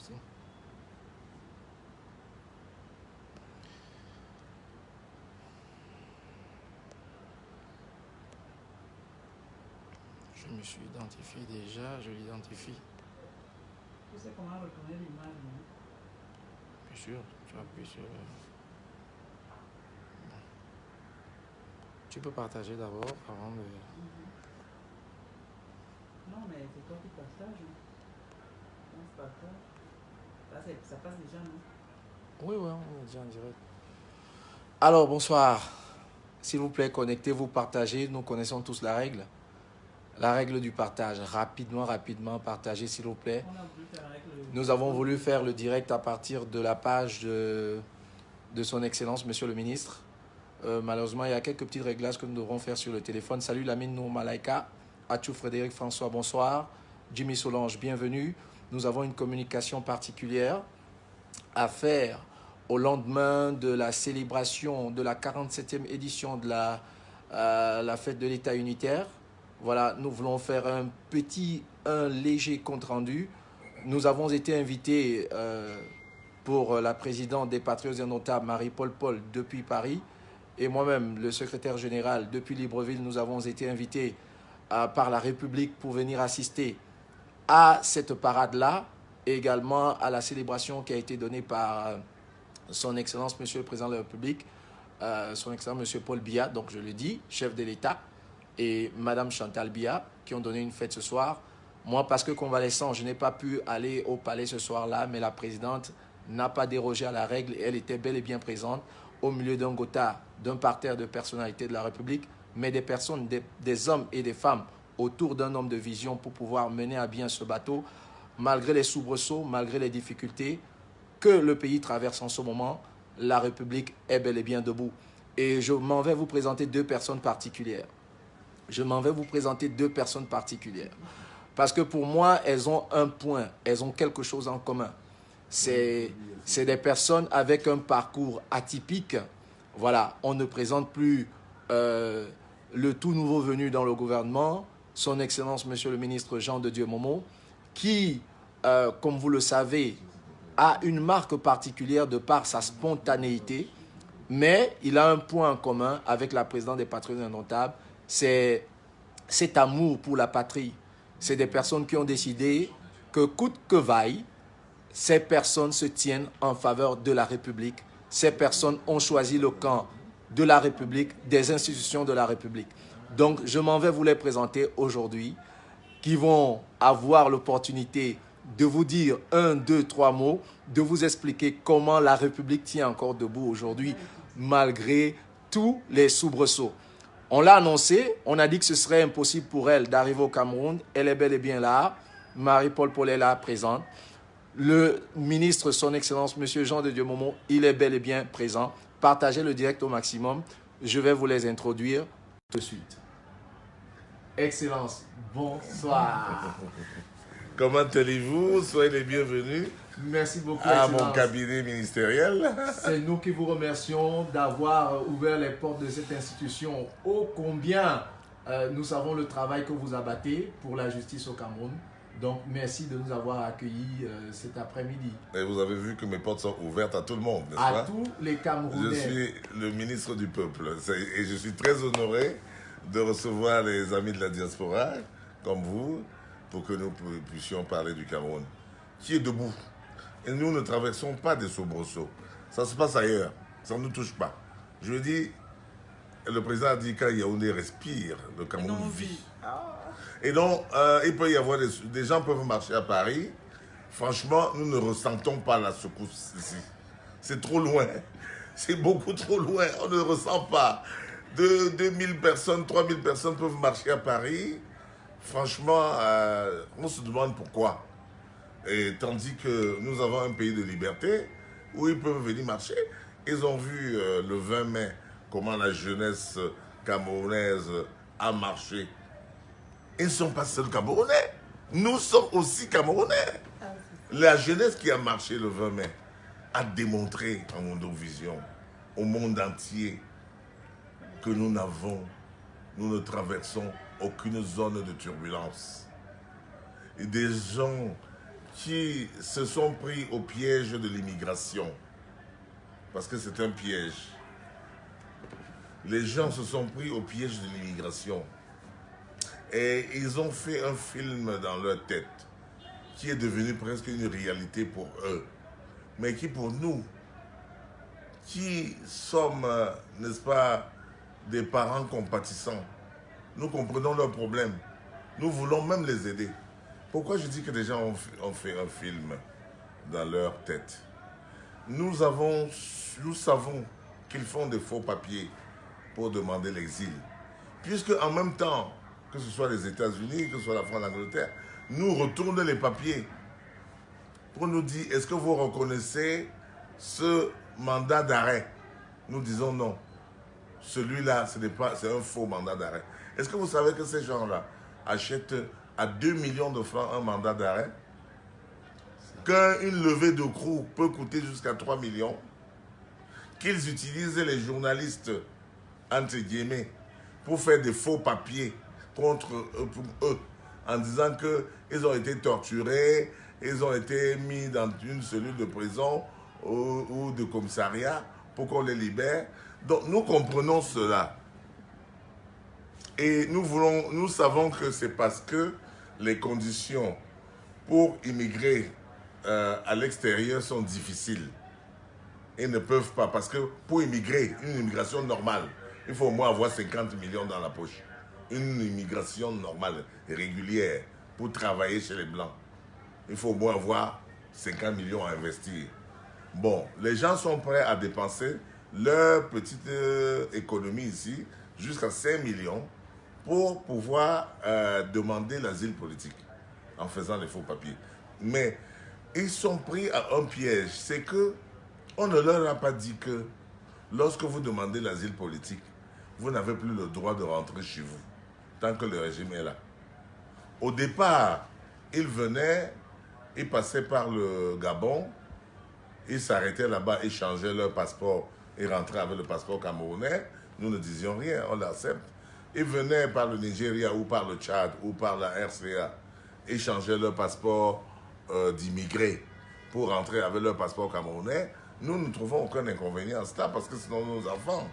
aussi. Je me suis identifié déjà, je l'identifie. Tu sais comment reconnaître l'image, non? Bien sûr, tu appuies sur... Tu peux partager d'abord avant de... Non, mais c'est toi qui partages. Non, c'est pas toi. Là, ça passe déjà, non? Oui, on est déjà en direct. Alors, bonsoir. S'il vous plaît, connectez-vous, partagez. Nous connaissons tous la règle. La règle du partage. Rapidement, partagez, s'il vous plaît. Nous avons voulu faire le direct à partir de la page de son Excellence, Monsieur le Ministre. Malheureusement, il y a quelques petits réglages que nous devrons faire sur le téléphone. Salut Lamine Nour Malaika. Atchou Frédéric François, bonsoir. Jimmy Solange, bienvenue. Nous avons une communication particulière à faire au lendemain de la célébration de la 47e édition de la fête de l'État unitaire. Voilà, nous voulons faire un léger compte-rendu. Nous avons été invités pour la présidente des Patriotes Indomptables, Marie-Paul Paul, depuis Paris. Et moi-même, le secrétaire général, depuis Libreville, nous avons été invités par la République pour venir assister à cette parade-là et également à la célébration qui a été donnée par son Excellence, Monsieur le Président de la République, son Excellence, Monsieur Paul Biya, donc je le dis, chef de l'État, et Madame Chantal Biya, qui ont donné une fête ce soir. Moi, parce que convalescent, je n'ai pas pu aller au palais ce soir-là, mais la présidente n'a pas dérogé à la règle et elle était bel et bien présente au milieu d'un gotha, d'un parterre de personnalités de la République, mais des personnes, des hommes et des femmes autour d'un homme de vision pour pouvoir mener à bien ce bateau, malgré les soubresauts, malgré les difficultés que le pays traverse en ce moment. La République est bel et bien debout. Et je m'en vais vous présenter deux personnes particulières. Parce que pour moi, elles ont un point, elles ont quelque chose en commun. C'est des personnes avec un parcours atypique. Voilà, on ne présente plus le tout nouveau venu dans le gouvernement, son Excellence Monsieur le Ministre Jean de Dieu Momo, qui, comme vous le savez, a une marque particulière de par sa spontanéité, mais il a un point en commun avec la présidente des Patriotes Indomptables, c'est cet amour pour la patrie. C'est des personnes qui ont décidé que coûte que vaille, ces personnes se tiennent en faveur de la République. Ces personnes ont choisi le camp de la République, des institutions de la République. Donc, je m'en vais vous les présenter aujourd'hui, qui vont avoir l'opportunité de vous dire 1, 2, 3 mots, de vous expliquer comment la République tient encore debout aujourd'hui, malgré tous les soubresauts. On l'a annoncé, on a dit que ce serait impossible pour elle d'arriver au Cameroun. Elle est bel et bien là. Marie-Paul Paul est là, présente. Le ministre, son Excellence, Monsieur Jean de Dieu Momo, il est bel et bien présent. Partagez le direct au maximum. Je vais vous les introduire tout de suite. Excellence, bonsoir. Comment allez-vous? Soyez les bienvenus. Merci beaucoup, à Excellence. Mon cabinet ministériel. C'est nous qui vous remercions d'avoir ouvert les portes de cette institution. Ô combien nous savons le travail que vous abattez pour la justice au Cameroun. Donc, merci de nous avoir accueillis cet après-midi. Et vous avez vu que mes portes sont ouvertes à tout le monde, n'est-ce pas? À tous les Camerounais. Je suis le ministre du peuple et je suis très honoré de recevoir les amis de la diaspora, comme vous, pour que nous puissions parler du Cameroun, qui est debout. Et nous ne traversons pas des soubresauts. Ça se passe ailleurs. Ça ne nous touche pas. Je veux dire, le président a dit quand Yaoundé respire, le Cameroun vit. Et donc, il peut y avoir des gens peuvent marcher à Paris. Franchement, nous ne ressentons pas la secousse ici. C'est trop loin. C'est beaucoup trop loin. On ne ressent pas. 2000 personnes, 3000 personnes peuvent marcher à Paris. Franchement, on se demande pourquoi. Et tandis que nous avons un pays de liberté où ils peuvent venir marcher. Ils ont vu le 20 mai comment la jeunesse camerounaise a marché. Ils ne sont pas seuls Camerounais. Nous sommes aussi Camerounais. La jeunesse qui a marché le 20 mai a démontré en Mondovision, au monde entier, que nous ne traversons aucune zone de turbulence. Et des gens qui se sont pris au piège de l'immigration. Parce que c'est un piège. Les gens se sont pris au piège de l'immigration. Et ils ont fait un film dans leur tête qui est devenu presque une réalité pour eux. Mais qui pour nous, qui sommes, n'est-ce pas, des parents compatissants, nous comprenons leurs problèmes. Nous voulons même les aider. Pourquoi je dis que des gens ont fait un film dans leur tête? Nous savons qu'ils font des faux papiers pour demander l'exil. Puisque en même temps, que ce soit les États-Unis, que ce soit la France, l'Angleterre, nous retournent les papiers pour nous dire, est-ce que vous reconnaissez ce mandat d'arrêt? Nous disons non. Celui-là, c'est un faux mandat d'arrêt. Est-ce que vous savez que ces gens-là achètent à 2 millions de francs un mandat d'arrêt? Qu'une levée de cours peut coûter jusqu'à 3 millions? Qu'ils utilisent les journalistes, entre guillemets, pour faire des faux papiers contre eux, pour eux, en disant qu'ils ont été torturés, ils ont été mis dans une cellule de prison ou de commissariat pour qu'on les libère. Donc nous comprenons cela. Et nous savons que c'est parce que les conditions pour immigrer à l'extérieur sont difficiles. Ils ne peuvent pas, parce que pour immigrer, une immigration normale, il faut au moins avoir 50 millions dans la poche. Une immigration normale, régulière, pour travailler chez les Blancs. Il faut au moins avoir 50 millions à investir. Bon, les gens sont prêts à dépenser leur petite économie ici, jusqu'à 5 millions, pour pouvoir demander l'asile politique, en faisant les faux papiers. Mais ils sont pris à un piège, c'est que on ne leur a pas dit que lorsque vous demandez l'asile politique, vous n'avez plus le droit de rentrer chez vous, tant que le régime est là. Au départ, ils venaient, ils passaient par le Gabon, ils s'arrêtaient là-bas, ils changeaient leur passeport, ils rentraient avec le passeport camerounais, nous ne disions rien, on l'accepte. Ils venaient par le Nigeria ou par le Tchad ou par la RCA, ils changeaient leur passeport d'immigrés pour rentrer avec leur passeport camerounais. Nous ne trouvons aucun inconvénient à cela parce que ce sont nos enfants.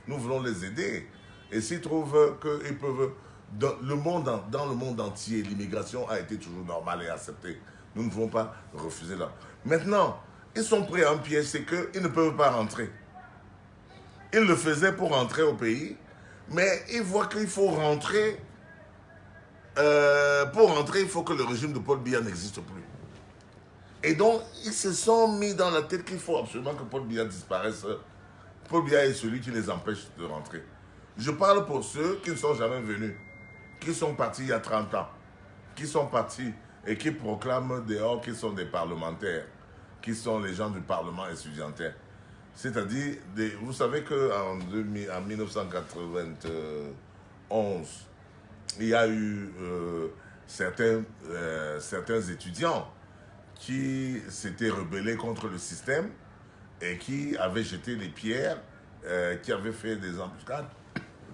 Nous voulons les aider. Et s'ils trouvent qu'ils peuvent... Dans le monde entier, l'immigration a été toujours normale et acceptée. Nous ne pouvons pas refuser là. Maintenant, ils sont pris à un piège, c'est qu'ils ne peuvent pas rentrer. Ils le faisaient pour rentrer au pays, mais ils voient qu'il faut rentrer. Pour rentrer, il faut que le régime de Paul Biya n'existe plus. Et donc, ils se sont mis dans la tête qu'il faut absolument que Paul Biya disparaisse. Paul Biya est celui qui les empêche de rentrer. Je parle pour ceux qui ne sont jamais venus, qui sont partis il y a 30 ans, qui sont partis et qui proclament dehors qu'ils sont des parlementaires, qui sont les gens du Parlement estudiantin. C'est-à-dire, vous savez qu'en 1991, il y a eu certains étudiants qui s'étaient rebellés contre le système et qui avaient jeté les pierres, qui avaient fait des embuscades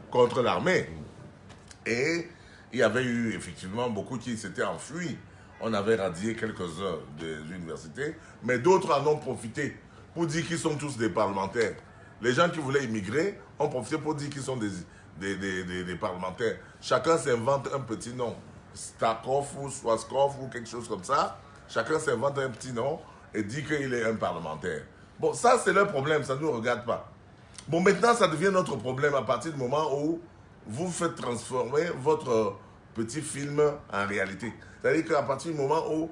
contre l'armée. Et il y avait eu effectivement beaucoup qui s'étaient enfuis. On avait radié quelques-uns des universités, mais d'autres en ont profité pour dire qu'ils sont tous des parlementaires. Les gens qui voulaient immigrer ont profité pour dire qu'ils sont des parlementaires. Chacun s'invente un petit nom. Stakov ou Swaskov ou quelque chose comme ça. Chacun s'invente un petit nom et dit qu'il est un parlementaire. Bon, ça c'est leur problème, ça ne nous regarde pas. Bon, maintenant ça devient notre problème à partir du moment où vous faites transformer votre petit film en réalité. C'est-à-dire qu'à partir du moment où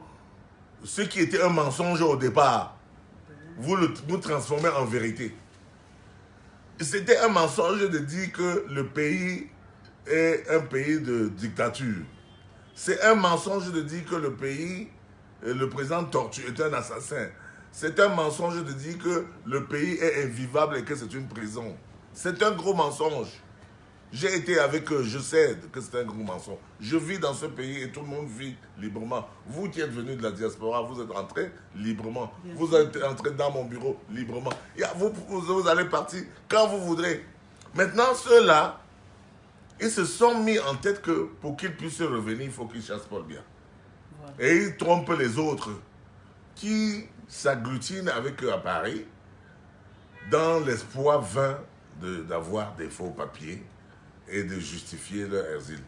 ce qui était un mensonge au départ, vous transformez en vérité. C'était un mensonge de dire que le pays est un pays de dictature. C'est un mensonge de dire que le pays, le président Tortue est un assassin. C'est un mensonge de dire que le pays est invivable et que c'est une prison. C'est un gros mensonge. J'ai été avec eux, je sais que c'est un gros mensonge. Je vis dans ce pays et tout le monde vit librement. Vous qui êtes venus de la diaspora, vous êtes entrés librement. Vous êtes entrés dans mon bureau librement. Vous allez partir quand vous voudrez. Maintenant, ceux-là, ils se sont mis en tête que pour qu'ils puissent revenir, il faut qu'ils chassent Paul Biya. Voilà. Et ils trompent les autres qui s'agglutinent avec eux à Paris dans l'espoir vain d'avoir des faux papiers et de justifier leur exil.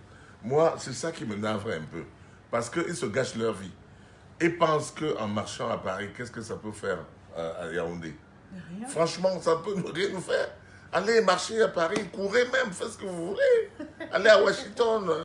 Moi, c'est ça qui me navre un peu. Parce qu'ils se gâchent leur vie. Et pensent qu'en marchant à Paris, qu'est-ce que ça peut faire à Yaoundé? Rien. Franchement, ça peut rien nous faire. Allez marcher à Paris, courez même, faites ce que vous voulez. Allez à Washington.